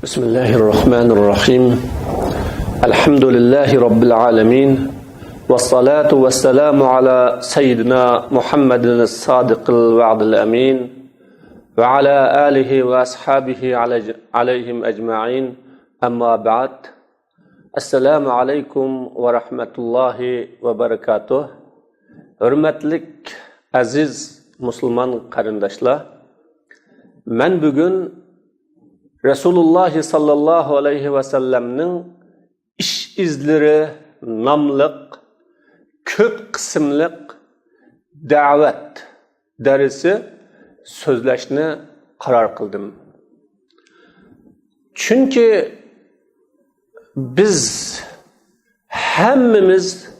بسم الله الرحمن الرحيم الحمد لله رب العالمين والصلاة والسلام على سيدنا محمد الصادق الوعد الأمين وعلى آله وأصحابه عليهم أجمعين أما بعد السلام عليكم ورحمة الله وبركاته Hürmetlik aziz Müslüman qarindoshlar, men bugun Resulullah sallallahu aleyhi ve sellem'nin iş izleri namlık, köp kısımlık davet dersi sözleşini karar kıldım. Çünkü biz hemmimiz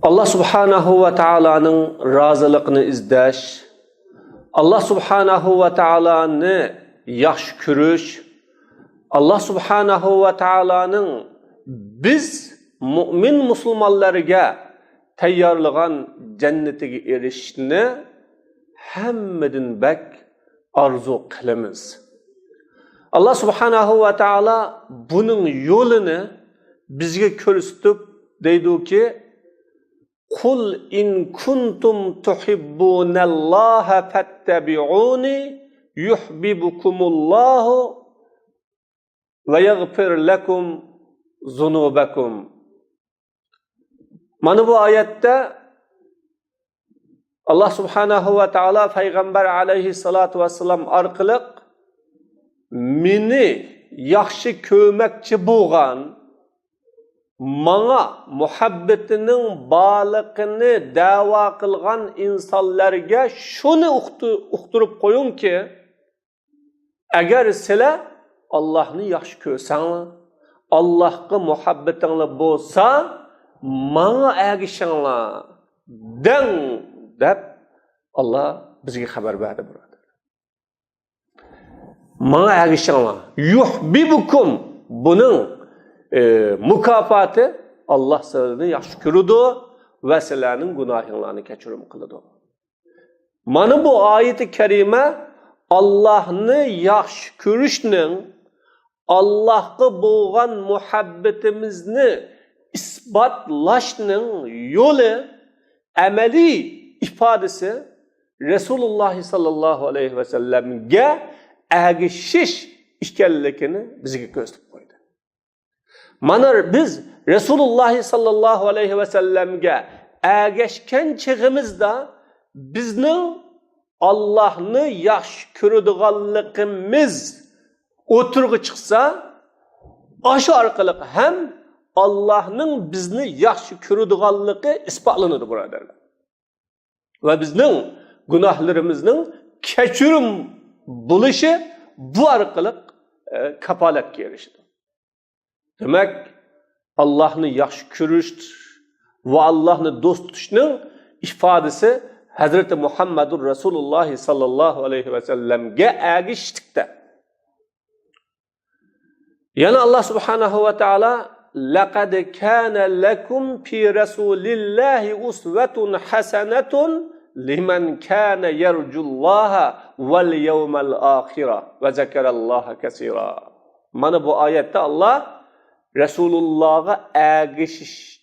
Allah subhanahu ve ta'ala'nın razılığını izleş, Allah subhanahu ve ta'ala'nı yaxşı görüş, Allah subhanahu ve ta'ala'nın biz mümin musulmonlarga tayyorlagan cennetiga erishishni hammedin bek arzu qilamiz. Allah subhanahu ve ta'ala bunun yo'lini bizga ko'rsatib deydiki: "Qul in kuntum tuhibbunallaha fattabi'uni yuhibbukumullahu ve yaghfir lakum zunubakum." Mana bu ayette Allah subhanahu ve ta'ala Peygamber aleyhissalatu vesselam arqılıq meni yaxşı kömekçi bo'lgan, mana muhabbetining baliqini da'vo qilgan insonlarga shuni uqtirib qo'yingki, agar sizlar Allohni yaxshi ko'rsanglar, Allohga muhabbatinglar bo'lsa, mana agishinglar deng deb Allah bizga xabar berdi, birodar. Mana agishinglar yuhibbukum, buning mukofoti Allah sizlarni yaxshi ko'radi va sizlarning gunohinglarni kechirim qiladi. Mana bu oyati karima Allohni yaxshi ko'rishning, Allohga bo'lgan muhabbatimizni isbotlashning yo'li, amaliy ifodasi Resulullah sallallohu alayhi va sallamga agishish ekanligini bizga ko'rsatib qo'ydi. Mana biz Resulullah sallallohu alayhi ve sellem'ge ergeçken çağımızda bizning Allah'ını yaxshi ko'radiganligimiz o'tirg'i chiqsa, aşı orqali ham Allah'ның bizni yaxshi ko'radiganligi isbotlanadi, birodarlar. Va bizning gunohlarimizning kechirim bo'lishi bu orqali kapolatga erishadi. Demek Allah'ını yaxshi ko'rish ve Allah'ını dost tutishning ifodasi Hazreti Muhammedur Resulullah sallallahu aleyhi ve sellem'ge ergishlikda. Yana Allah subhanahu ve ta'ala laqad kana lakum fi rasulillahi uswatun hasanatun liman kana yarjullaha vel yawmal ahira ve zekerallaha kesira. Mana bu ayette Allah Resulullah'a ergishish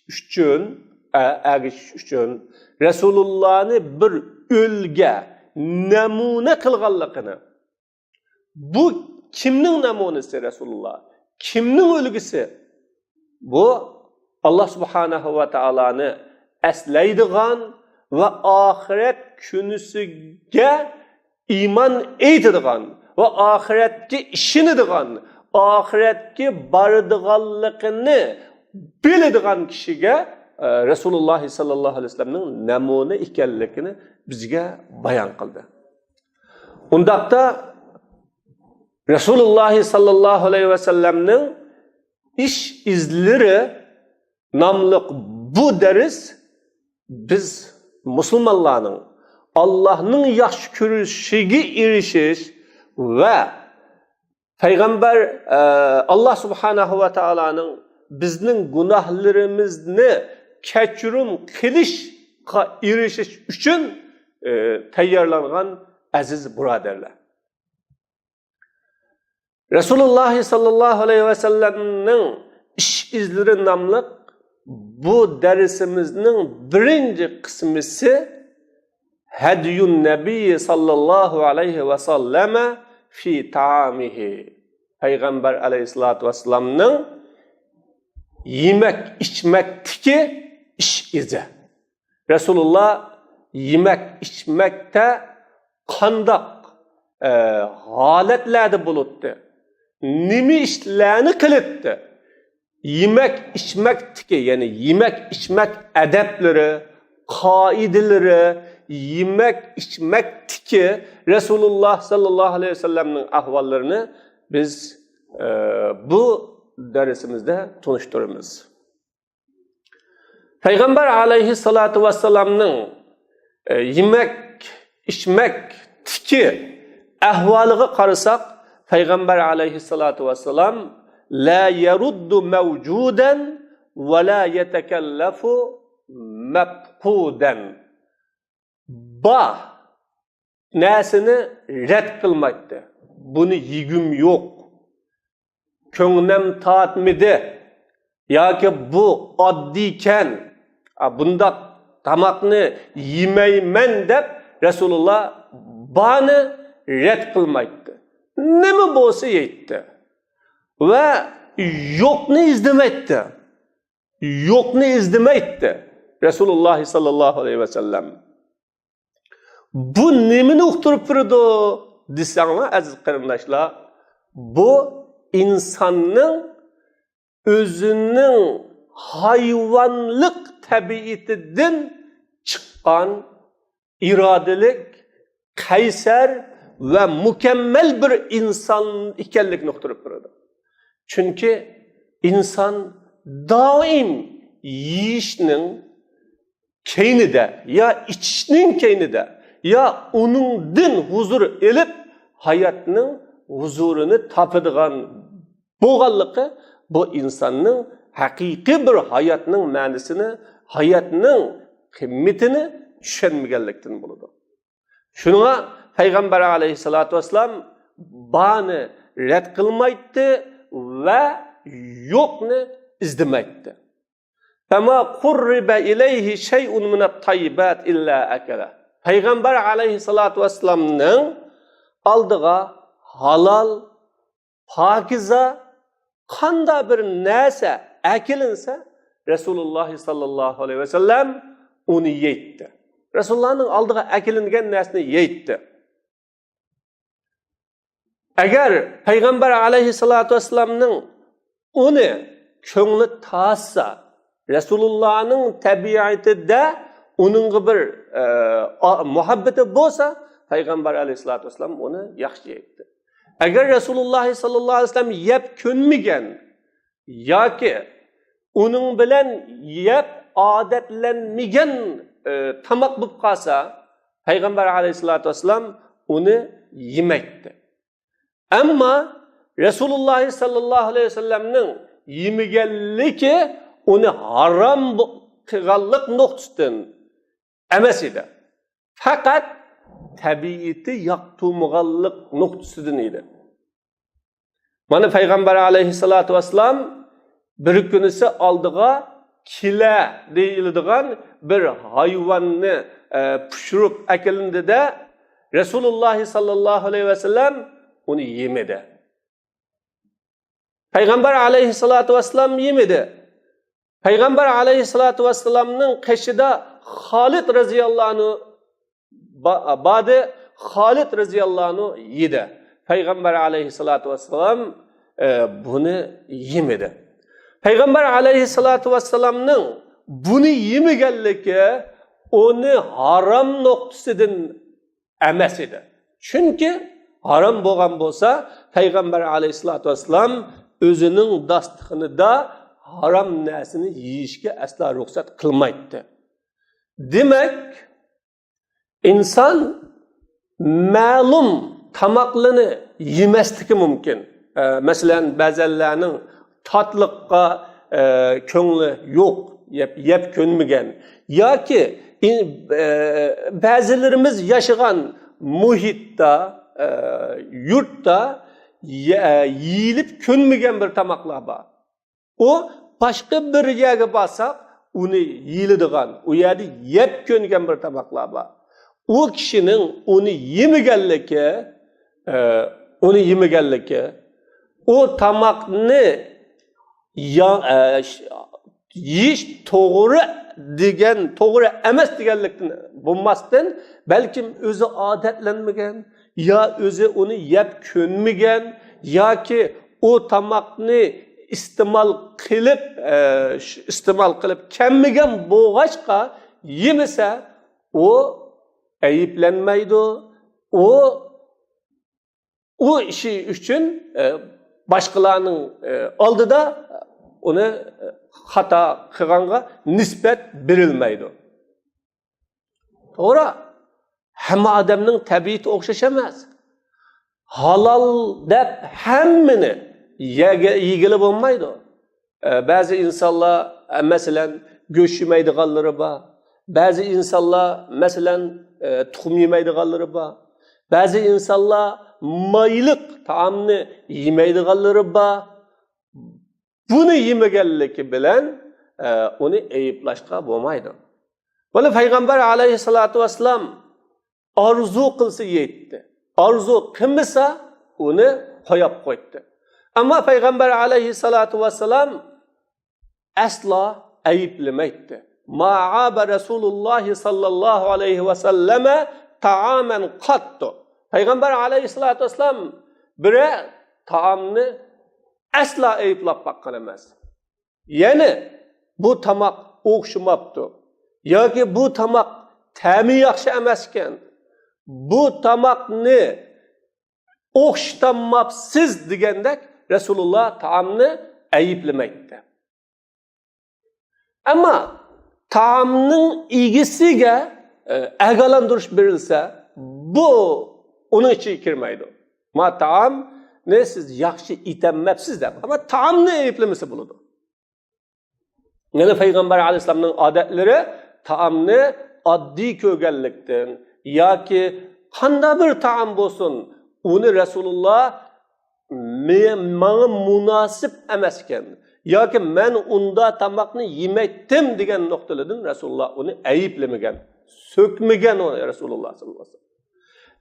uchun Resulullah'ni bir o'lga namuna qilganligini, bu kimning namunasi Resulullah, kimning o'lgisi? Bu Allah subhanahu va ta'alani eslaydigan ve ahiret kunisiga iman etadigan ve ahiretga ishonadigan, ahiretki baradiganligini biladigan kishiga Resulullah sallallahu aleyhi ve sellem'nin namuna ekanligini bizga bayon qildi. Undaqda Resulullah sallallahu aleyhi ve sellem'nin iş izleri namliq bu ders biz Müslümanlarning Allah'ның yaxshi ko'rishiga erishish ve Peygamber Allah subhanahu ve ta'ala'nın bizning gunohlarimizni kechirim qilishga erishish uchun tayyorlangan aziz birodarlar. Resulullah sallallahu aleyhi ve sellem'nin iş izleri namlı bu dersimizin birinci kısmısı Hediyun Nebi sallallahu aleyhi ve selleme fi ta'amihi. Peygamber aleyhissalatu vesselam'ın yemek içmekteki iş izi. Resulullah yemek içmekte kandak haletlerde buluttu. Nimi işlerini kılıttı. Yemek içmekteki yani yemek içmek edepleri, kaideleri, yemek içmekteki Resulullah sallallahu aleyhi ve sellem'in ahvallarını biz bu dersimizde tanıştırırız. Peygamber aleyhissalatu vesselam'ın yemek içmekteki ahvalığı qarasak, Peygamber aleyhissalatu vesselam la yeruddu mevcuden ve la yetekellefu mebkuden. Ba nesini red kılmaydı. Bunu yigim yok. Köngnem tatmidi. Ya ki bu addiyken bunda tamakını yemeymen dep Resulullah bana red kılmaydı. Ne mi bolsa yetti. Ve yokunu izlemeydi. Yokunu izlemeydi. Resulullah sallallahu aleyhi ve sellem. Bu nemini uqtirib turdi desanglar aziz qarindoshlar, bu insanın özünün hayvanlık tabiatidan çıkan iradelik, kayser ve mükemmel bir insan ekanligini uqtirib turdi. Çünkü insan daim yeyishning keynide ya içishning keynide ya onun din huzur elip hayatının huzurunu tapadigan bo'lganligi bu insanın haqiqiy bir hayatının ma'nosini, hayatının qimmatini tushunmaganlikdan bo'ladi. Shunga Peygamber aleyhissalatu vesselam bani red qilmaydi ve yokni izdemaydi. Fema qurriba ilayhi shay'un min at-tayyibat illa akala. Peygamber aleyhissalatu vesselam'ның aldığa halal, pakiza, qanda bir narsa akilinsa Resulullah sallallahu aleyhi ve sellem onu yeydi. Resulullah'ның aldığa akilingan narsani yeydi. Eğer Peygamber aleyhissalatu vesselam'ның onu köngli tassa, Resulullah'ның tabiatida onun bir muhabbeti bolsa, Peygamber aleyhissalatu vesselam onu yaxshi yeydi. Eğer Resulullah sallallahu aleyhi ve sellem yep könmegen, ya ki onun bilen yep adetlenmegen tamak bulup kalsa, Peygamber aleyhissalatu vesselam onu yemekti. Ama Resulullah sallallahu aleyhi ve sellem'nin yemegenligi onu haram kılganlık noktasından emas idi. Fakat tabiati yaqtırmaganlık noktasından idi. Mana Peygamber aleyhissalatu vesselam bir günüsü aldığa kile deyildiğen bir hayvanını pişirip akilindi de Resulullah sallallahu aleyhi ve sellem onu yemedi. Peygamber aleyhissalatu vesselam yemedi. Peygamber aleyhissalatu vesselam'ның qishida Halid radhiyallahu anhu ba'di Halid radhiyallahu anhu yedi. Peygamber aleyhissalatu vesselam bunu yemedi. Peygamber aleyhissalatu vesselam'ның bunu yemeganligi onu haram noktasından emas edi. Çünkü haram bo'lgan bo'lsa, Peygamber aleyhissalatu vesselam özünün dastıqında haram narsani yeyishga asla ruxsat qilmaydi. Demek insan ma'lum tamoqlarni yemasligi mumkin. Masalan, ba'zilarning tatliqqa ko'ngli yo'q, yeb ko'nmagan yoki ba'zilarimiz yashagan muhitda, yurtda yeyilip könmegen bir tamaklar var. O başka bir yerge basak, onu yiyildiğen, o yerde yep köngen bir tamaklar var. O kişinin onu yemegenlike, o tamakını yiyiş doğru emes degenlikten bulmasdan, belki özü adetlenmegen, ya özü onu yep könmegen, ya ki o tamakını istimal kılıp kemmegen boğaçka yemese, o eyiplenmeydi. O işi için başkalarının aldıda onu hata kılğanğa nispet verilmeydi. Doğru. Hem adamның tabiati okşaşamaz. Halal dep hemmini yegili olmaydı. Bazı insanlar mesela göç yemeydiğanları var. Bazı insanlar mesela tuxum yemeydiğanları var. Bazı insanlar maylık taamını yemeydiğanları var. Bunu yemegenligi bilen onu eyiplaşqa bo'lmaydi. Böyle Peygamber aleyhissalatu vesselam arzu kılsa yetti. Arzu kılmasa onu koyup koydu. Ama Peygamber aleyhissalatu vesselam asla eyiplemeydi. Ma'abe Resulullah sallallahu aleyhi ve selleme ta'amen kattu. Peygamber aleyhissalatu vesselam bire taamını asla eyıplap bakkan emas. Yani bu tamak okşumaptı. Ya ki bu tamak təmi yaxşı emasken, bu tamakını okşutamapsız degендek Resulullah taamını eyiplemekte. Ama taamının ilgisiyle egalandırış verilse, bu onun için kirmeydi. Ma taam ne siz yaxşı itenmepsiz de, ama taamını eyiplemesi buludu. Yani Peygamber aleyhisselamның adetleri taamını addi kögellikten, ya ki kanda bir taam bolsun, onu Resulullah bana münasip emasken, ya ki men unda tamakını yemektim degen noktalardan Resulullah onu eyiplemegen, sökmegen o Resulullah sallallahu aleyhi ve sellem.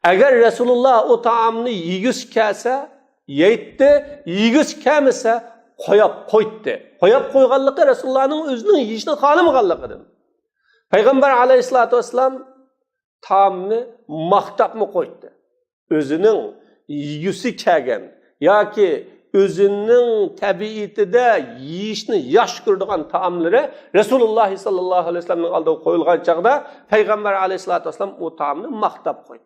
Eğer Resulullah o taamını yiyiz kelse, yetti, yiyiz kemese koyup koydu. Koyup koyganlığı Resulullah'ın özünün yiyişine hanımgallıqıdır. Peygamber aleyhissalatu vesselam taamını maktap mı koydu? Özünün yiyisi kegen, ya ki özünün tabiatida yiyişini yaş gördüğün taamları Resulullah sallallahu aleyhi ve sellem'in aldığı koyulgan çağda Peygamber aleyhissalatu vesselam o taamını maktap koydu.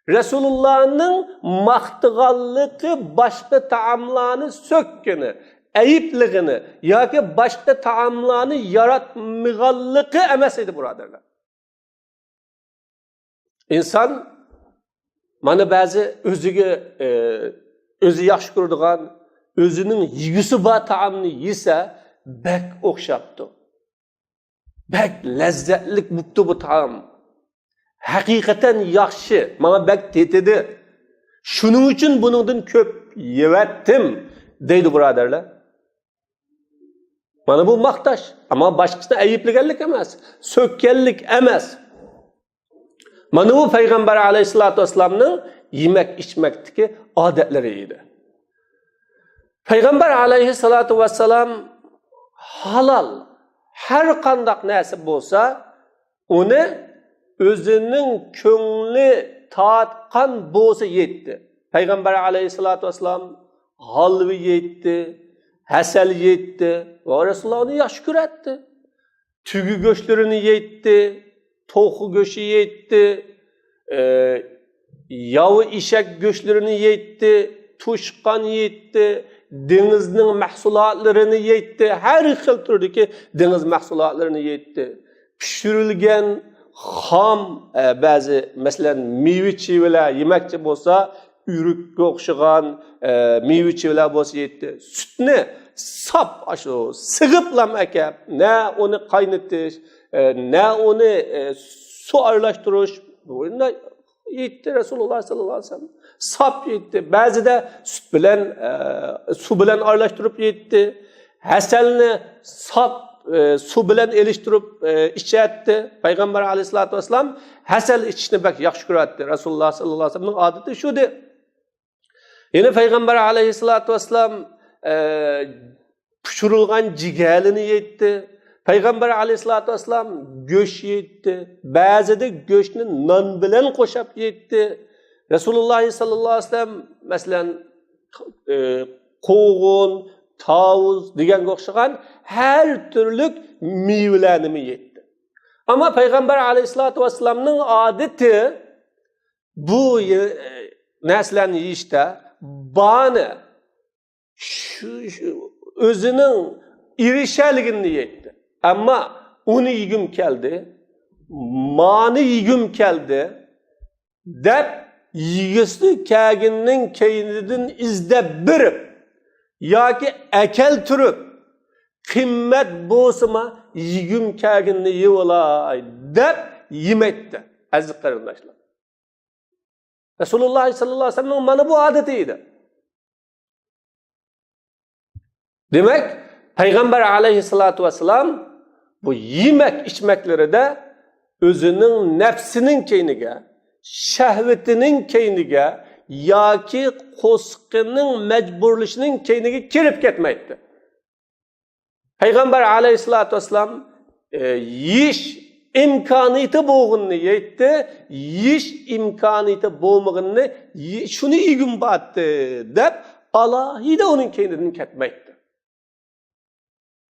Resulullah'ın maktıgallığı başka taamlarını sökkünü, eyipligini, ya ki başka taamlarını yaratmıgallığı emesiydi buradarlar. İnsan, mana bazı özü yaş gördüğün, özünün yiyisi var taamını yese, bek okşaptı. Bek lezzetlik mutlu bu taam. Hakikaten yaxşı, bana bek tetidi. Şunun için bunundan köp yevettim, deydi buradarlar. Bana bu maktaş, ama başkasına eyiplegenlik emas, sökkellik emas. Bana bu Peygamber aleyhissalatu vesselam'ın yemek içmekteki adetleriydi. Peygamber aleyhissalatu vesselam halal, her kandak nasip olsa, onu özünün köngli taatkan bolsa yetti. Peygamber aleyhissalatu vesselam halvi yetti, hasel yetti. Ve Resulullah onu yaş küretti. Tügü göçlerini yetti, tohu göçü yetti, yağı işek göçlerini yetti, tuşkan yetti, denizin mahsulatlarını yetti, her xil türdeki deniz mahsulatlarını yetti. Pişirilgen ham bazı mesela meyve çiviler yemekçi bolsa ürükke okşagan meyve çiviler bolsa yetti. Sütünü sap aşağı sıgıplam ekep, ne onu kaynatış, ne onu su arılaştırış, bunu yetti Resulullah sallallahu aleyhi ve sellem. Sap yeydi. Bazıda süt bilen, su bilen aralashtirib yeydi. Hasalni sap su bilen elishtirib içerdi. Peygamber aleyhissalatu vesselam hasal içishni bak yaxshi ko'radi. Rasululloh sallallohu alayhi vasallamning odati shu edi. Yine Peygamber aleyhissalatu vesselam pişirilgan ciğerini yeydi. Peygamber aleyhissalatu vesselam göç yeydi. Bazıda göçni nan bilen qo'shib yeydi. Resulullah sallallahu aleyhi ve sellem mesela qo'g'in, tavuz deganga o'xshagan har turlik meyvelarni yeydi. Ama Peygamber aleyhissalatu vesselamning odati bu narsalarni yeyishda bani o'zining irishaligini yeydi. Ama uni yegim keldi, mani yegim keldi deb yigisi kaginning keynidan izlab birib yoki akal turib qimmat bo'lsa yegim kaginni yeb olay deb yemaydi aziz qarindoshlar. Rasululloh sallallohu alayhi vasallam mana bu odati edi. Demak, Peygamber aleyhissalatu vesselam bu yemek içmeklerinde özünün nefsinin keyniga, şehvetinin keyniga yoki qo'sqinin mecburlishinin keyniga kirib ketmaydi. Peygamber aleyhissalatu vesselam yiyish imkoniyati bo'lganini yeydi, yiyish imkoniyati bo'lmaganini shuni yegim batdi deb alohida uning keynidan ketmaydi.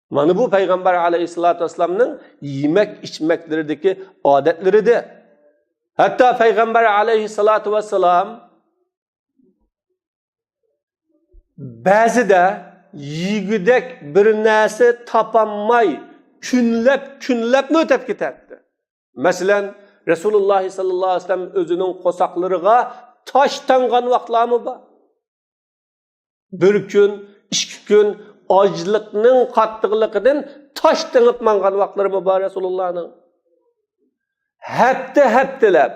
Mana bu Peygamber aleyhissalatu vesselam'nın yemek içmeklerideki adetleridir. Hatta Peygamber aleyhissalatu vesselam bazıda yigidek bir narsa tapanmay künlep mi ötep giderdi. Mesela Resulullah sallallahu aleyhi ve sellem özünün qo'saqlariga taş tangan vaqtlarmi bor? Bir gün, iki gün acılıkның qattiqligidan taş tengib mangan vaqtlari bor Resulullah'ның. Haftalab,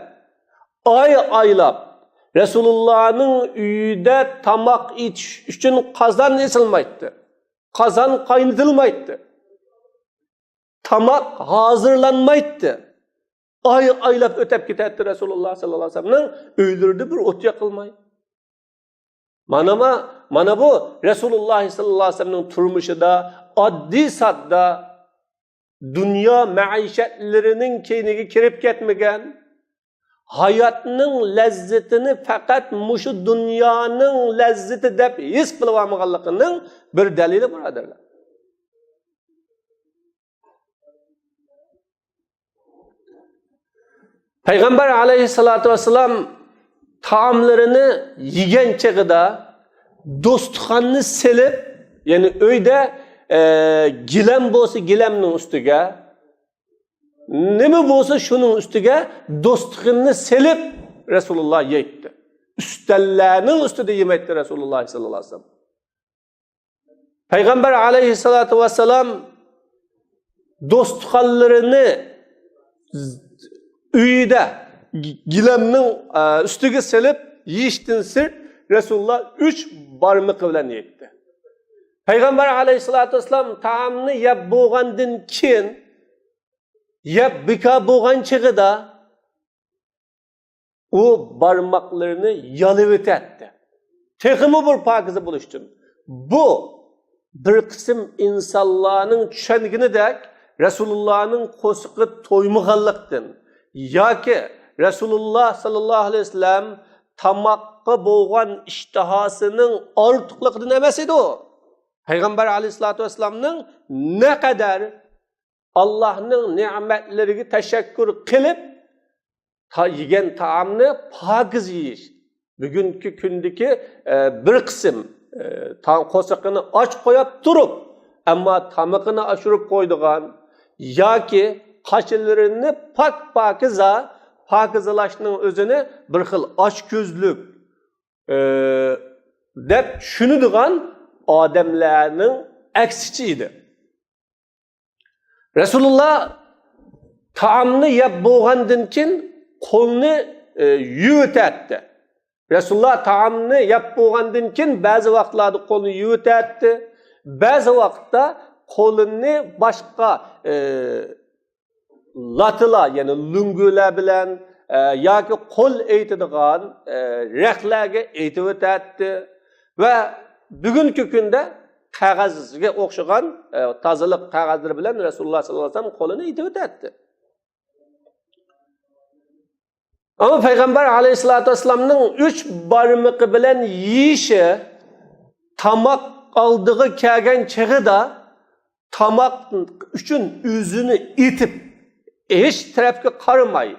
aylab Resulullah'ның uyida tamak içish uchun qozon esilmaydi. Qozon qaynatılmaydi. Tamak hazırlanmaydı. Aylab ötep giderdi Resulullah sallallahu aleyhi ve sellem'nin öylerde bir ot yakılmaydı. Mana bu Resulullah sallallahu aleyhi ve sellem'nin turmuşida addi sadda dünya maişetlerinin keyniga kirib ketmagan, hayatning lezzetini fakat muşu dünyanın lezzeti deb his qilib olmaganligining bir dalili birodarlar. Peygamber aleyhissalatu vesselam taamlarını yegan chig'ida do'stxonni silib, ya'ni uyda gilam bo'lsa gilamning ustiga, nima bo'lsa shuning ustiga do'stxonni silib Rasululloh yeydi. Ustallarning ustida yemaydi Rasululloh sallallohu alayhi vasallam. Peygamber aleyhissalatu vesselam do'stxonlarini uyida gilamning ustiga silib yeyishdan sirt Resulullah 3 barmiq bilan yeydi. Peygamber aleyhissalatu vesselam taamni yeb bo'lgandan keyin yeb bika bo'lgan chig'ida u barmoqlarini yalib o'tadi. Texmi bir pokiza bo'lish uchun. Bu bir qism insonlarning tushunganidek Resulullah'ning qo'shiqi to'ymaganlikdan yoki Resulullah sallallahu aleyhi ve sellem tamakka bo'lgan ishtihosining ortiqligidan emas edi u. Peygamber aleyhissalatu vesselam'ning ne kadar Allah'ning ne'matlariga tashakkur qilib yegan taamni pokiz yeyish. Bugungi kundagi bir qism qo'shiqini och qo'yib turib, ammo tamaqini oshirib qo'ydigan yoki qachilarini pakizalashning o'zini bir xil ochko'zlik deb tushunadigan odamlarning aksichi edi. Rasululloh taomni yeb bo'lgandan keyin qo'lni yuvib o'tadi. Resulullah taamni yeb bo'lgandan keyin ba'zi vaqtlarda qo'lini yuvatadi, ba'zi vaqtda qo'lini boshqa latila, ya'ni lungular bilan yoki qo'l aytadigan raqlarga aytib o'tadi va bugungi kunda qog'ozga o'xshagan tozalik qog'ozlari bilan Rasululloh sollallohu alayhi vasallam qo'lini aytib o'tadi. Ama Peygamber aleyhissalatü vesselam'nın 3 barmıqı bilen yiyişi tamak aldığı kelgen çağı da tamak üçün yüzünü itip hiç tarafga qaramay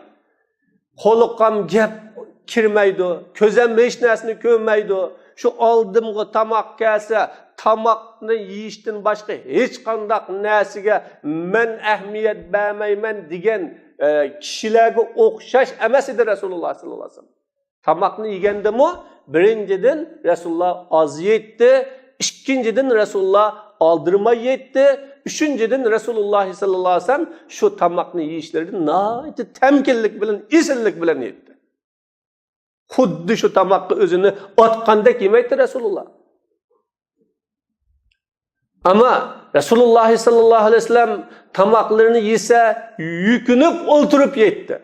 qoluqqan gap kirmaydi, ko'zamma hech narsani ko'rmaydi. Shu oldimgi tamoq kelsa, tamoqni yeyishdan boshqa hech qanday narsaga men ahamiyat bermayman degan kishilarga o'xshash emas edi Rasululloh sallallohu alayhi vasallam. Tamoqni yegandimi, birinchidan Rasululloh oz yetdi, ikkinchidan Rasululloh oldirmay yetdi, üçüncüden Rasululloh sallallohu alayhi vasallam shu tamoqni yeyishlaridan nihoyatda temkinlik bilan, isillik bilan yetdi. Xuddi shu tamoqni o'zini otgandek yemaydi Rasululloh. Ama Rasululloh sallallohu alayhi vasallam tamoqlarini yesa yukinib o'ltirib yetdi.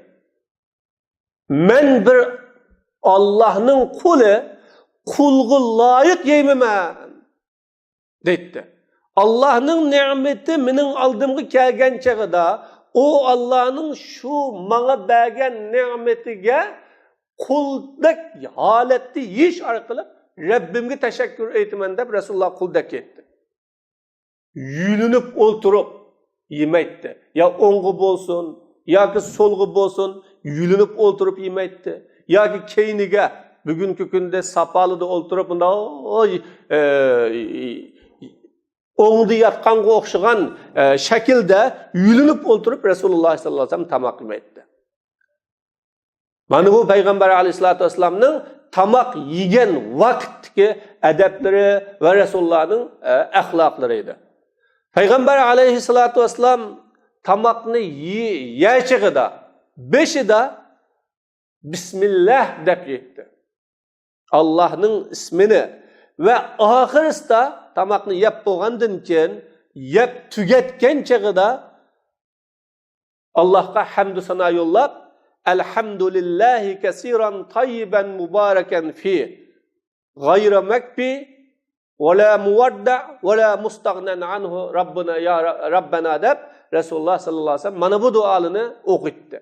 Men bir Allohning quli, qulga loyiq yeyman dedi. Allah'ın nimeti mening aldımga kelgan chag'ida o Allah'ın şu bana bergan nimetiga quldek holatda yeyish orqali Rabbimga tashakkur aytaman deb Rasululloh quldek ketdi. Yulinib o'ltirib yemaydi. Ya o'ng'i bo'lsin, yoki so'lg'i bo'lsin, yulinib o'ltirib yemaydi. Yoki keyniga bugungi kunda sapalida o'ltirib o'ngda yotqanga o'xshagan shaklda yulinib o'ltirib Rasululloh sallallohu alayhi vasallam tamoq yemaydi. Mana bu Payg'ambar alayhisolatu vasallamning tamoq yegan vaqtdagi adablari va Rasulullohning axloqlari edi. Payg'ambar alayhisolatu vasallam tamoqni yeyishida beshida Bismillah deb yetdi. Allohning ismini ve ahiriste tamoqni yeb bo'lgandan keyin yeb tugatgan chag'ida Allohga hamd sano yo'llab alhamdulillahi kaseeran tayyiban mubarakan fi g'ayra makbi wala muwadda wala mustaghnan anhu rabbuna ya rabbana deb Rasululloh sallallohu alayhi vasallam mana bu duolini o'qitdi.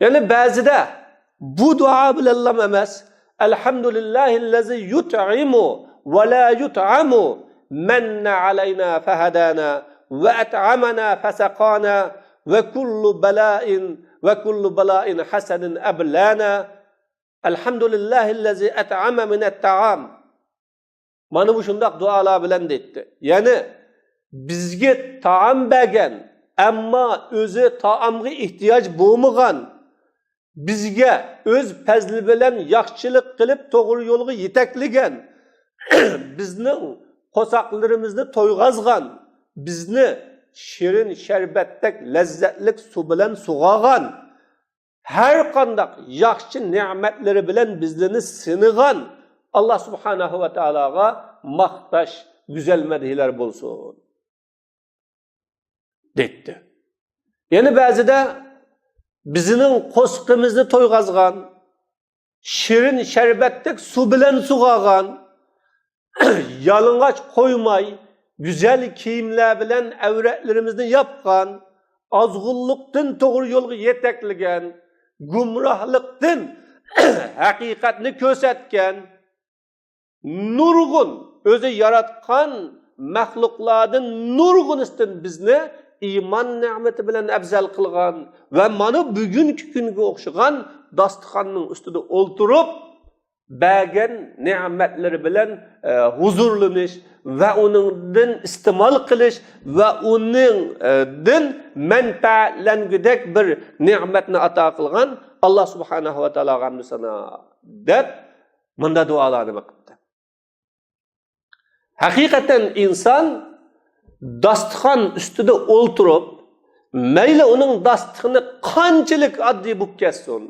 Yani ba'zida bu duo bilan emas, elhamdülillahillazi yut'imu ve la yut'amu manna alayna fahadana ve at'amana fasaqana ve kullu bala'in hasanin ablana elhamdülillahillazi at'ama minat ta'am. Mana bu shundoq duolar bilan dedi. Yani bizga taam bergan, ammo o'zi taamga ehtiyoj bo'lmagan, bizga öz fazli bilan yaxshilik qilib to'g'ri yo'lga yetaklagan, bizning qo'saqlarimizni to'yg'azgan, bizni shirin sharbatdek lazzatlik suv bilan sug'agan, har qanday yaxshi ne'matlari bilan bizlarni sinigan Allah subhanahu va taologa maqtash, güzel madhilar bo'lsin dedi. Yani ba'zida bizning qo'sqimizni to'yg'azgan, shirin sharbatdek suv bilan sug'agan, yalang'och qo'ymay, güzel kiyimlar bilan avratlarimizni yopgan, ozg'unlikdan to'g'ri yo'lga yetaklagan, gumrohlikdan haqiqatni ko'rsatgan, nurg'un o'zi yaratgan maxluqlardan nurg'unisidan bizni iman ne'mati bilan afzal qilgan va mana bugungi kunga o'xshagan dasturxonning ustida o'ltirib bergan ne'matlari bilan huzurlanish va uningdan iste'mol qilish va uningdan manfaatlangudek bir ne'matni ato qilgan Alloh subhanahu va taologa hamd sano deb bunda duolarni qildi. Haqiqatan inson dasturxon ustida o'ltirib, mayli uning dasturxoni qanchalik oddiy bo'lib ketsin,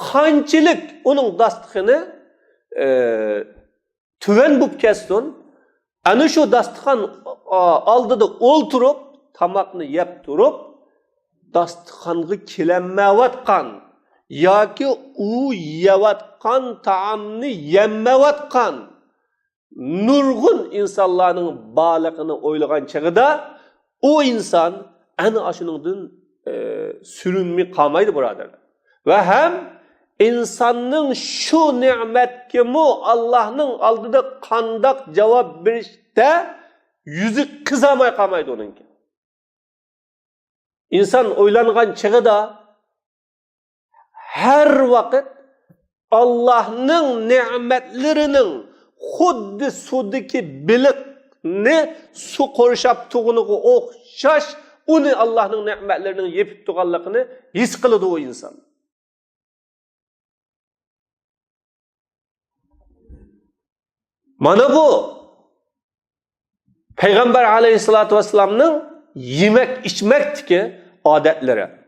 qanchalik uning dasturxoni tuvan bo'lib ketsin, ana shu dasturxon oldida o'ltirib, tamoqni yeb turib, dasturxonga kelanmayotgan yoki u yeyotgan taomni yemayotgan nurg'un insonlarning borlig'ini o'ylagan chog'ida o inson ana shuningdan sürünmey qolmaydi birodarlar. Va ham insonning shu ne'matga Allohning oldida qandoq javob berishda yuzi qizamay qolmaydi uningki. İnsan o'ylangan chog'ida har vaqt Allohning ne'matlarining xuddi sudiki biliqni su qorishab tug'uniga o'xshash uni Allohning ne'matlarining yepib turganligini his qiladi o inson. Mana bu Payg'ambar alayhisolatu vasallamning yemek içmekteki adetlere.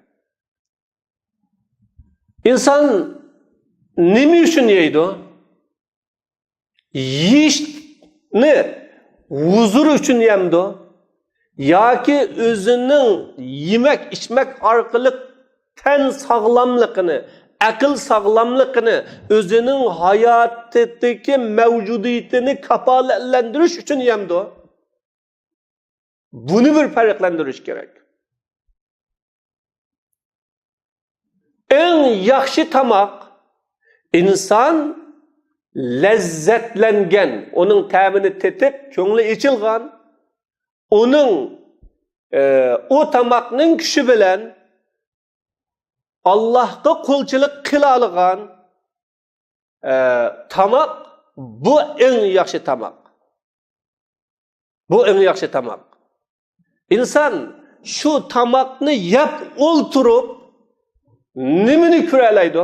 İnsan nemi üçün yeydi o? Yiyişni huzur üçün yemdi o. Ya ki özünün yemek içmek arkalık ten sağlamlıkını, akıl sağlamlıkını, özünün hayattaki mevcudiyetini kapalendiriş üçün yemdi o. Bunu bir farqlantirish kerak. En yaxshi tamoq inson lazzatlangan, uning ta'mini tetib, ko'ngli ichilgan, uning o tamoqning kuchi bilan Allohga qulchilik qila olgan tamoq bu eng yaxshi tamoq. Bu eng yaxshi tamoq. İnsan şu tamoqni yeb o'ltirib nimani ko'ralaydi?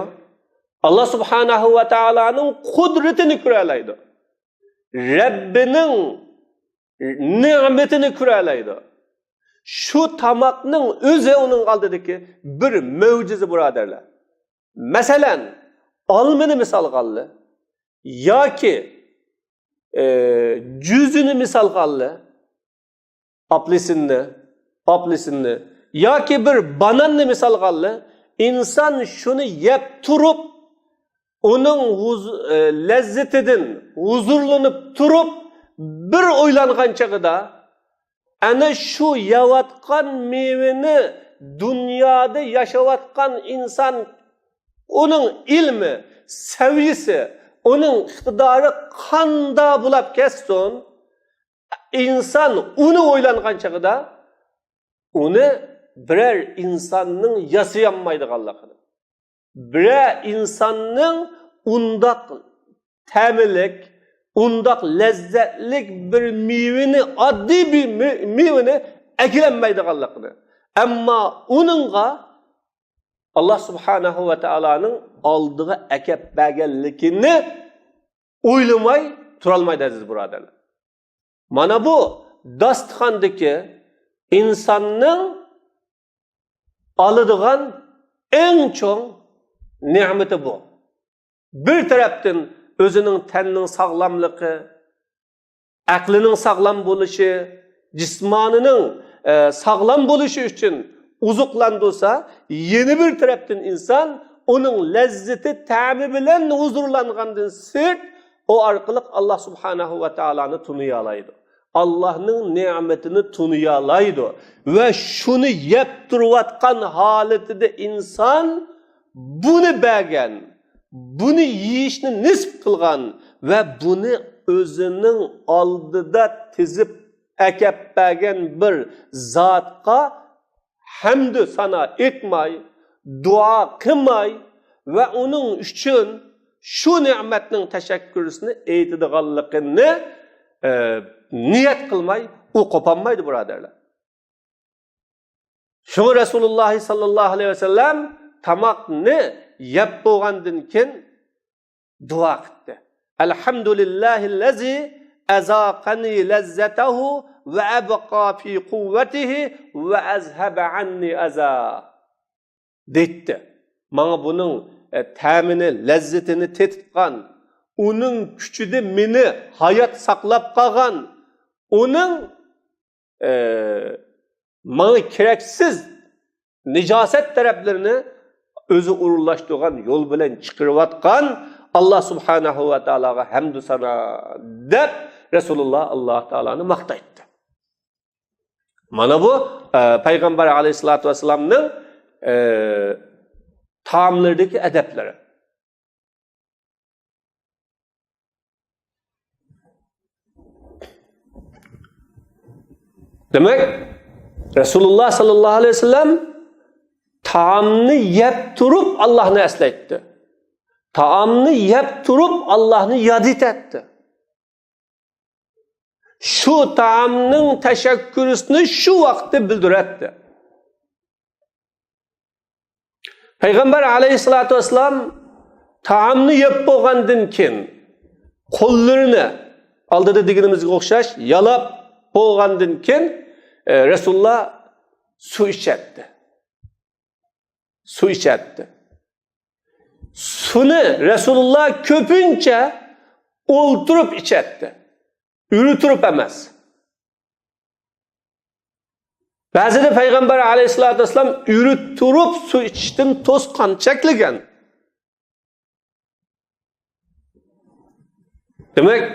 Allah subhanahu va taolaning qudratini ko'ralaydi. Rabbining ne'matini ko'ralaydi. Şu tamoqning o'zi uning oldidagi bir mo'jiza birodarlar. Masalan, olmani misol qildi yoki juzini misol qildi. Aplisini yoki bir bananni misol qildi, inson shuni yeb turib, uning lazzatidan huzurlanib turib, bir o'ylangan chog'ida ana shu yeyotgan mevani dunyoda yashayotgan inson uning ilmi, saviyasi, uning iqtidori qanday bo'lib ketsin, insan uni o'ylangan chog'ida uni birer insonning yasayamaydiganligini, birer insonning undaq ta'milik, undaq lazzatlik bir mevani, oddiy bir mevani akilanmaydiganligini, ammo uningga Allah subhanahu va taolaning oldiga akab berganligini o'ylamay turolmaydi aziz birodarlar. Mana bu dasturxondagi insonning oladigan eng cho'ng ne'mati bu. Bir tarafdan o'zining tanning sog'lomligi, aqlining sog'lom bo'lishi, jismonining sog'lom bo'lishi uchun uzuqlandırsa, yeni bir tarafdan insan onun lezzeti ta'mi bilan huzurlangandan sırt o arqılık Allah subhanahu ve ta'ala'nı tunuyalaydı. Allah'ın nimetini tunuyalaydı. Ve şunu yep durvatkan haletinde insan bunu bəgən, bunu yiyişini nisb kılgan ve bunu özünün aldıda tizip ekep bəgən bir zatqa hamdü sana etmay, dua kılmay ve onun üçün şu nimetinin teşekkürüsünü eytidiganlıqını niyet kılmay, o kopanmaydı buraderler. Şunu Resulullah sallallahu aleyhi ve sellem tamakni yep boğandın ken dua etti. Elhamdülillahillezi ezaqani lezzetehu ve ebqa fi kuvvetihi ve ezhebe anni eza. Detti. Bana bunun ta'mini, lezzetini tetitgan, onun küçüde meni hayat saqlab qalgan, onun bana keraksiz nijaset taraflarını özü urullaştırgan yol bilen çıkırıvatkan Allah subhanahu ve ta'alaga hamdü sana deb Resulullah Allah Teala'nı maqtaydı. Mana bu Peygamber aleyhissalatu vesselam'nın taamlardaki edepleri. Demek Resulullah sallallahu aleyhi ve sellem taamını yep turup Allah'ını esletti. Taamını yep turup Allah'ını yadit etti. Şu taamının teşekkürüsünü şu vakti bildiretti. Peygamber aleyhissalatu vesselam taamını yep boğandın kin kollarını aldığı diginimizge okşaş yalap boğandın kin Resulullah su içetti. Su içetti. Sunu Resulullah köpünçe olturup içetti. Ürütürüp emez. Bazıda Peygamber aleyhissalatü vesselam ürütürüp su içtin toz kan çekligen. Demek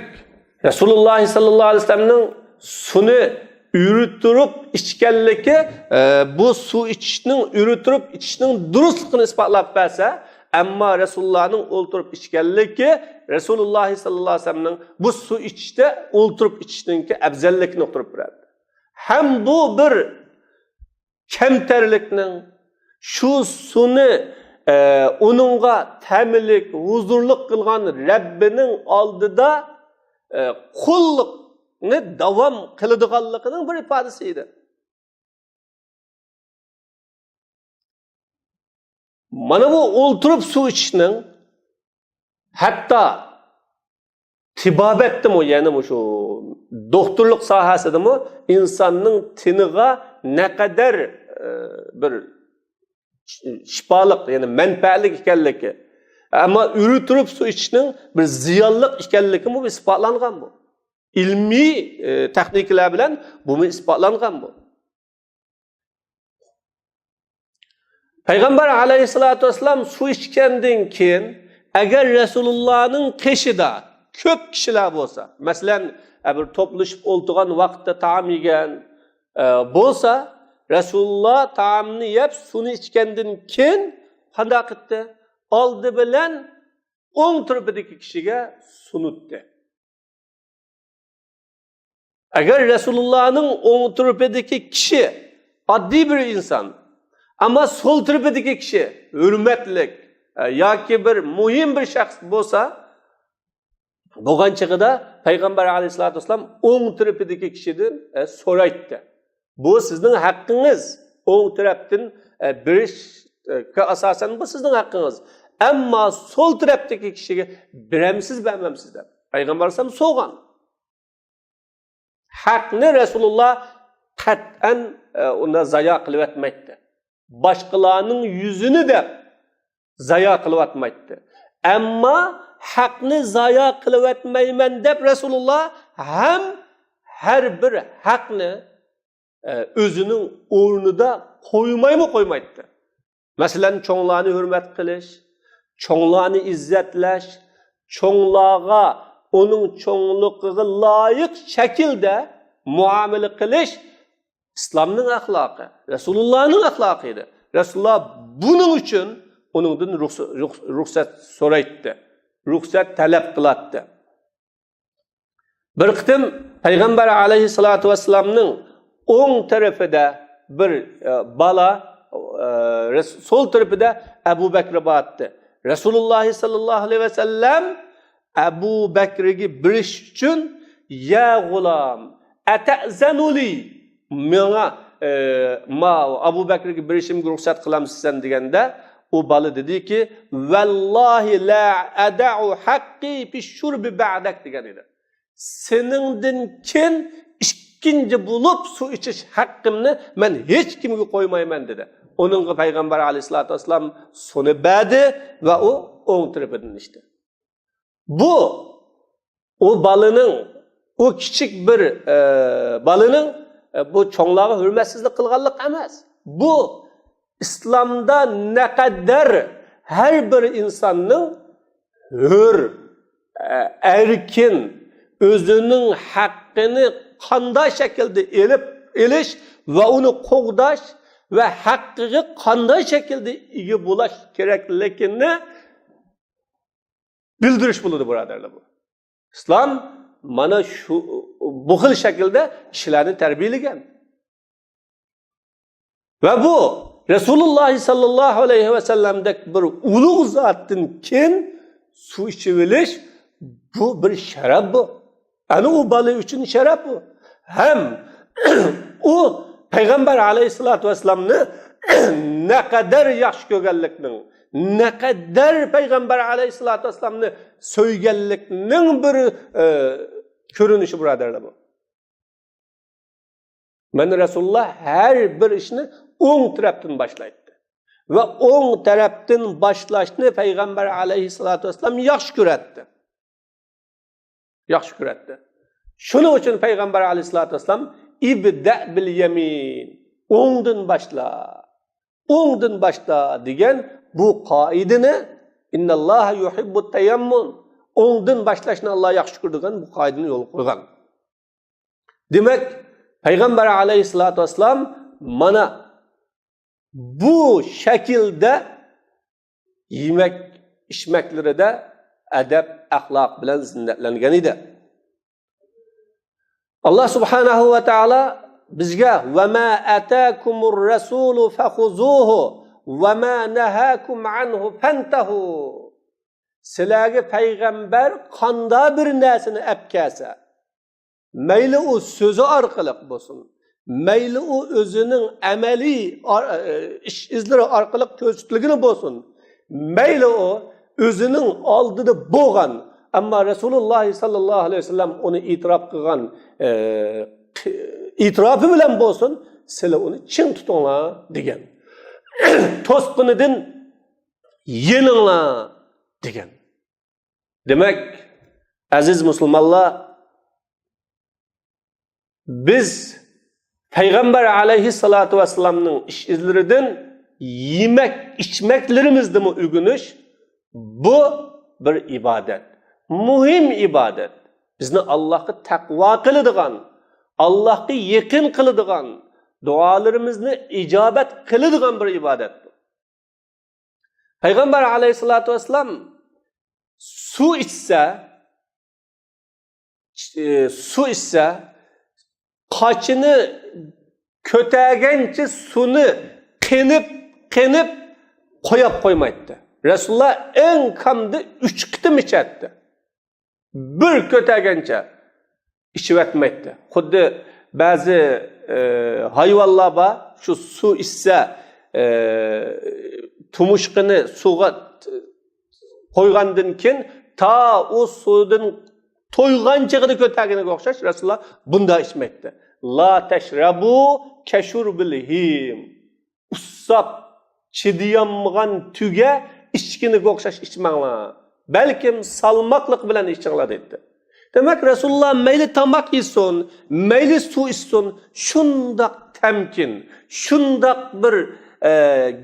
Resulullah sallallahu aleyhi ve sellem'nin sunu ürütürüp içkenliki bu su içişinin ürütürüp içişinin durustluğunu ispatlap verse ama Resulullah'ın olturup içkenliki Resulullah sallallahu aleyhi ve sellem'nin bu su içişte olturup içişinki ebzellikini oturup verdi. Hem bu bir kemterlikinin şu sunu onunla temilik, huzurluk kılgan Rabbinin aldıda kulluk ne davam kılıdıganlıkının bir ifadesiydi. Mana bu olturup su içinin hatta tibabettim o yani şu doktorluk sahasıdır mı insanın tiniga ne kadar bir şifalık yani menfaatlik ikenliki ama ürütürüp su içinin bir ziyallık ikenliki bu ispatlangan bu. İlmi teknikler bilen bu ispatlangan bu. Peygamber aleyhissalatu vesselam su içkenden keyin eğer Resulullah'ın keşida köp kişiler bolsa, mesela bir topluşup oltuğan vaqtda taam yegen bolsa, Resulullah taamını yep sunu içkenden keyin qanday qildi? Aldı bilen o'ng tarafidagi kishiga sunutdi. Agar Resulullah'ın o'ng tarafidagi kishi oddiy bir inson ama sol tarafidagi kishi hurmatlik yoki bir muhim bir shaxs bo'lsa, bo'lgan chig'ida Payg'ambar alayhisolatu vasallam o'ng tarafidagi kishidan so'raydi. Bu sizning haqqingiz. O'ng tarafdan berishga asosan bu sizning haqqingiz. Ammo sol tarafdagi kishiga beremsiz, bermamsiz deb Payg'ambar alayhisolam so'rgan. Haqni Rasululloh qat'an unda zayo qilib etmaydi. Başkalarının yüzünü de zaya kılıp atmaydı. Ama hakkını zaya kılıp etmeymen dep Resulullah hem her bir hakkını özünün uğrunu da koymaydı. Mesela çoğlarını hürmet kılış, çoğlarını izzetleş, çoğlağa onun çoğunluğuna layık şekilde muamele kılış, İslam'ın ahlakı, Resulullah'ın ahlakıydı. Resulullah bunun için onundan ruhsat soraydı. Ruhsat talep kılattı. Bir kıtım Peygamber aleyhissalatu vesselam'ın on tarafıda bir bala, sol tarafıda Ebu Bekir'e battı. Resulullah sallallahu aleyhi ve sellem Ebu Bekir'i bir iş için ya gulam, ete'zenuli ma Abu Bakır'ga bir ishimga ruxsat qilamsan deganda u bola dediki vallahi la ad'u haqqi fi shurbi ba'dak degan edi. Seningdan keyin ikkinchi bo'lib suv ichish haqqimni men hech kimga qo'ymayman dedi. Onun Peygamber aleyhissalatü vesselam sonu berdi ve o on tarafından işte. Bu o balının, o küçük bir balının bu çoğunluğa hürmetsizlik kılganlık emas. Bu İslam'da ne kadar her bir insanın hür, erkin, özünün hakkını qanday şekilde eliş ve onu qoğdaş ve hakkığı qanday şekilde iyi bulaş gereklilikini bildiriş buludu buralarla bu. İslam mana bu xil şekilde kişilerini terbiyeleyen. Ve bu Resulullah sallallahu aleyhi ve sellem'deki bir ulug' zatın kin su içiviliş bu bir şeref bu. Yani o balı için şeref bu. Hem o Peygamber aleyhissalatü vesselam'ını ne kadar yaxşı görgenlikinin, ne kadar Peygamber aleyhissalatü vesselam'ını söygenlikinin bir görünüşü buradarlar bu. Men Resulullah her bir işini on taraftan başlaydı. Ve on taraftan başlaşını Peygamber aleyhissalatü vesselam yaxşı göretti. Yaxşı göretti. Şunun için Peygamber aleyhissalatü vesselam İbda bil yemin. Ondan başla. Ondan başla diyen bu kaidini innallaha yuhibbut tayammun. Ondan başlaşını Allah yaxşı gördüğün bu kaidini yol koygan. Demek Peygamber aleyhissalatü vesselam mana bu şekilde yemek içmekleri de edep, ahlak bilen zinnetlengen idi. Allah subhanahu ve taala bizge ve ma ataakumur rasulu fakhuzuhu ve ma nahakum anhu fantahu. Sizlarga peygamber qanda bir narsani apkasa. Mayli o sözü orqali bo'lsin, mayli o o'zining amaliy ish izlari orqali ko'rsatilgani bo'lsin, mayli o o'zining oldida bo'lgan, ammo Rasululloh sallallohu alayhi vasallam uni e'tirof qilgan e'tirofi bilan bo'lsin, sizlar uni chin tutinglar degan. To'sqinidan yeninglar degan. Demak, aziz musulmonlar, biz Peygamber aleyhissalatu vesselam'nın iş izlerinden yemek içmeklerimizde mi ügünüş? Bu bir ibadet. Muhim ibadet. Bizni Allah'ı takva kılıdıgan, Allah'ı yakın kılıdıgan, dualarımızı icabet kılıdıgan bir ibadet. Peygamber aleyhissalatu vesselam su içse qaçını kötəgənçi sunu qenib qoyab qoymaydı. Resulullah en kamdı 3 qitim içerdi. Bir kötəgənçe içib etmeydi. Xuddi bazı hayvanlar var, şu su içse tumuşqını suğa qoyğandan keyin ta o sudun toyğançığını kötəgəniga o'xshash Resulullah bunda içmekti. La teşrabu keşurbilhim. Ussap çidiyamgan tüge içkiniga o'xshash içmanglar. Belkim salmaklık bilen içinglar dedi. Demek Resulullah meyli tamak yesin, meyli su içsin, şundak temkin, şundak bir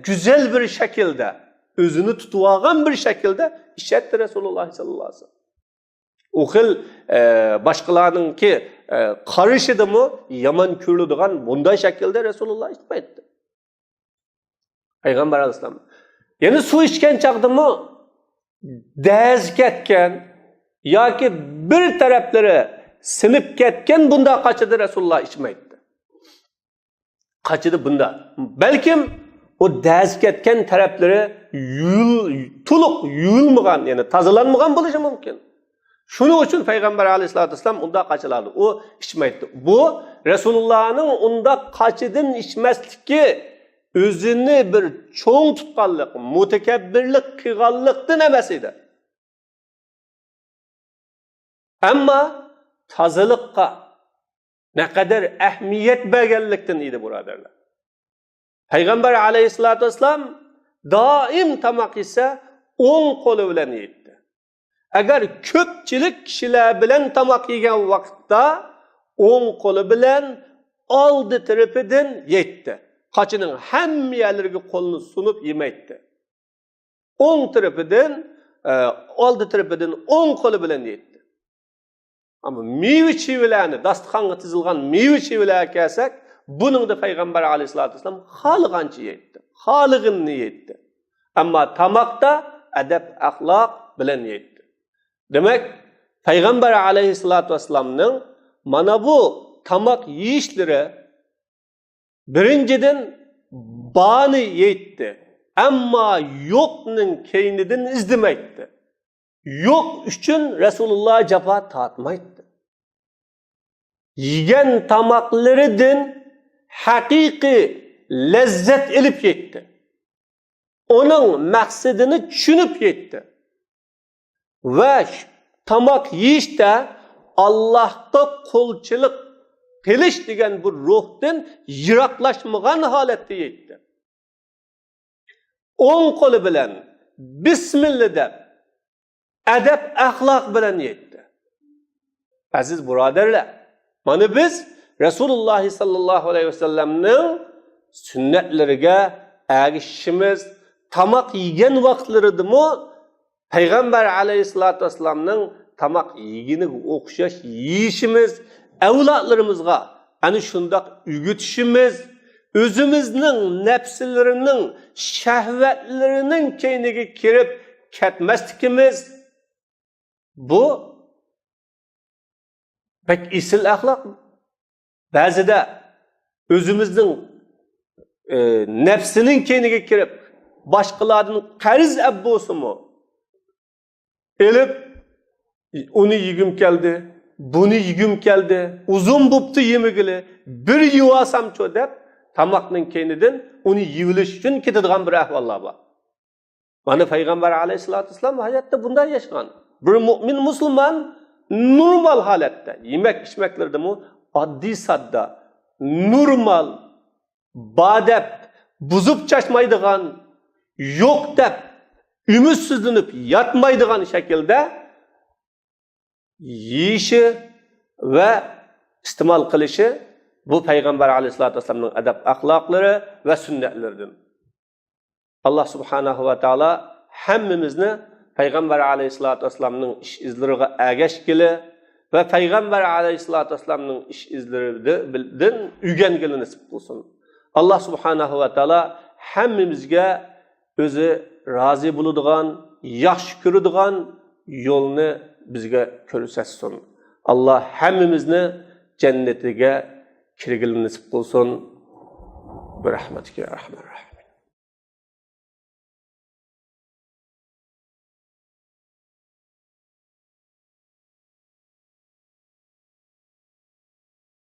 güzel bir şekilde, özünü tutuvagan bir şekilde işetti Resulullah sallallahu aleyhi ve sellem. O xil başkalarının ki karışıdı mı yaman körlüdüğün bunday şekilde Resulullah içmeydi. Peygamber aleyhisselam. Yani su içken çaktı mı dez ketken ya ki bir tarafları sinip ketken bunda kaçıdı Resulullah içmeydi. Kaçıdı bunda. Belki o dez ketken tarafları tuluk yuyulmagan yani tazalanmagan buluşu mümkün. Şunun için Peygamber aleyhissalatü vesselam onda kaçılardı. O içmeydi. Bu Resulullah'ın onda kaçıdın içmezlik özünü bir çoğun tutkanlık, mutekebbirlik, kıygallıktın emesiydi. Ama tazılıkka ne kadar ehmiyet belgelikten iyiydi buralarla. Payg'ambar alayhisolatu vasallam doim tamoq yesa o'ng qo'li bilan yeydi. Agar ko'pchilik kishilar bilan tamoq yegan vaqtda o'ng qo'li bilan oldi tarafidan yeydi. Qochining hamma yerlariga qo'lni sunib yemaydi. O'ng tarafidan, oldi tarafidan o'ng qo'li bilan yeydi. Ama meyve-çevilarni, dasturxonga tizilgan meyve-çevilarga kelsak, buning da Payg'ambar alayhisolatu vasallam xohlagancha yeydi. Xohlaganini yeydi. Ammo tamoqda adab, axloq bilan yeydi. Demak, Payg'ambar alayhisolatu vasallamning mana bu tamoq yeyishlari birinchidan bani yeydi. Ammo yo'qning keynidan izlamaydi. Yo'q uchun Rasululloh jafo tortmaydi. Yegan tamoqlaridan haqiqiy lazzat ilib yetdi. Onun maqsadini tushunib yetdi. Va tamoq yeyishda Allohga qo'lchilik qilish degan bu ruhdan yiroqlashmagan holatda yetdi. O'ng qo'li bilan bismillah deb adab axloq bilan yetdi. Aziz birodarlar, mana biz Rasululloh sallallohu alayhi vasallamning sunnatlariga ergishishimiz, tamoq yegan vaqtlaridami Payg'ambar alayhisolatu vasallamning tamoq yeginiga o'xshash yeyishimiz, avlodlarimizga ana shundoq o'rgatishimiz, o'zimizning nafslarining, shahvatlarining keyniga kirib ketmasligimiz bu pek isil axloq. Ba'zida o'zimizning nafsining keyniga kirib boshqalardan qarz abbosimi elib uni yegim keldi, buni yegim keldi, uzun bo'pti yemigili, bir yuvasamcho deb tamoqning keynidan uni yevilish uchun ketadigan bir ahvollar bor. Mana Payg'ambar alayhisolatu vasallam hayotda bunday yashagan. Bir mu'min musulmon normal holatda yemek içmeklarda mı oddiy sadda, normal, badep, buzup çaşmaydıgan, yok dep, ümitsizlenip yatmaydıgan şekilde yiyişi ve istimal kılışı bu Peygamber aleyhissalatü vesselam'ın adab ahlakları ve sünnetleridir. Allah subhanahu ve teala hemmimizni Peygamber aleyhissalatü vesselam'ın iş izleriga ergeşkili ve Peygamber aleyhissalatü vesselam'ın iş izlerinden ügengili nasip kılsın. Allah subhanahu ve teala hemmimizge özü razı bulduğun, yaxşı görüdüğün yolunu bizge körüsetsin. Allah hemmimizni cennetine kirgili nasip kılsın. Bi rahmetike ya Rahman Rahim.